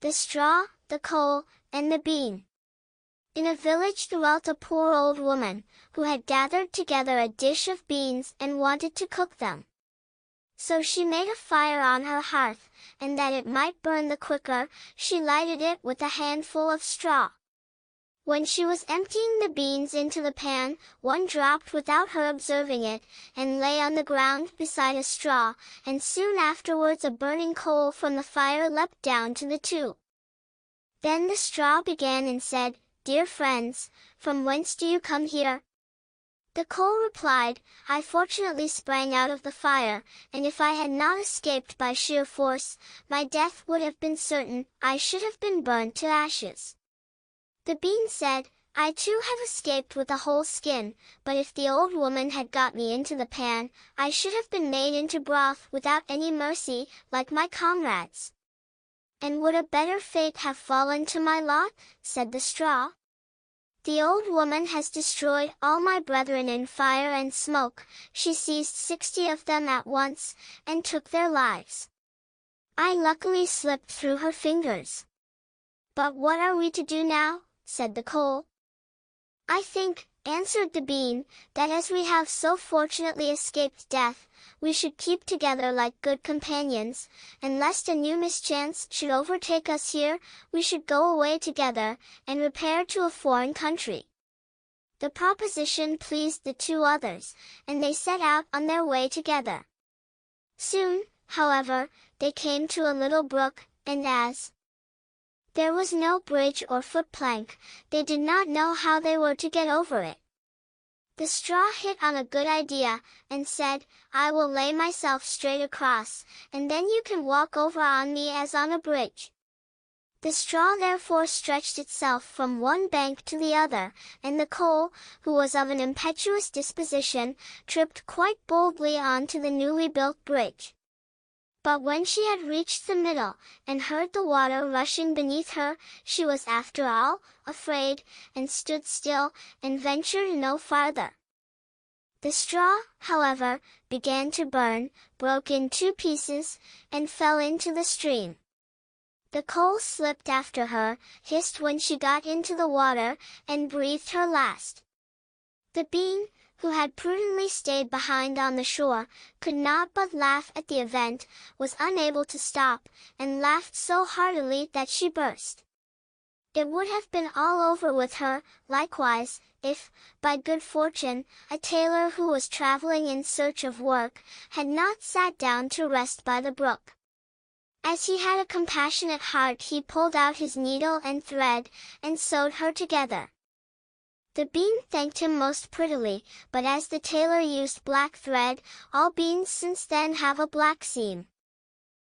the straw, the coal, and the bean. In a village dwelt a poor old woman, who had gathered together a dish of beans and wanted to cook them. So she made a fire on her hearth, and that it might burn the quicker, she lighted it with a handful of straw. When she was emptying the beans into the pan, one dropped without her observing it, and lay on the ground beside a straw, and soon afterwards a burning coal from the fire leapt down to the two. Then the straw began and said, "Dear friends, from whence do you come here?" The coal replied, "I fortunately sprang out of the fire, and if I had not escaped by sheer force, my death would have been certain, I should have been burned to ashes." The bean said, "I too have escaped with a whole skin, but if the old woman had got me into the pan, I should have been made into broth without any mercy, like my comrades." "And would a better fate have fallen to my lot?" said the straw. "The old woman has destroyed all my brethren in fire and smoke, she seized 60 of them at once, and took their lives. I luckily slipped through her fingers. But what are we to do now?" said the coal. "I think," answered the bean, "that as we have so fortunately escaped death, we should keep together like good companions, and lest a new mischance should overtake us here, we should go away together, and repair to a foreign country." The proposition pleased the two others, and they set out on their way together. Soon, however, they came to a little brook, and as there was no bridge or footplank, they did not know how they were to get over it. The straw hit on a good idea, and said, "I will lay myself straight across, and then you can walk over on me as on a bridge." The straw therefore stretched itself from one bank to the other, and the coal, who was of an impetuous disposition, tripped quite boldly on to the newly built bridge. But when she had reached the middle, and heard the water rushing beneath her, she was after all afraid, and stood still, and ventured no farther. The straw, however, began to burn, broke in 2 pieces, and fell into the stream. The coal slipped after her, hissed when she got into the water, and breathed her last. The bean, who had prudently stayed behind on the shore, could not but laugh at the event, was unable to stop, and laughed so heartily that she burst. It would have been all over with her, likewise, if, by good fortune, a tailor who was traveling in search of work, had not sat down to rest by the brook. As he had a compassionate heart, he pulled out his needle and thread, and sewed her together. The bean thanked him most prettily, but as the tailor used black thread, all beans since then have a black seam.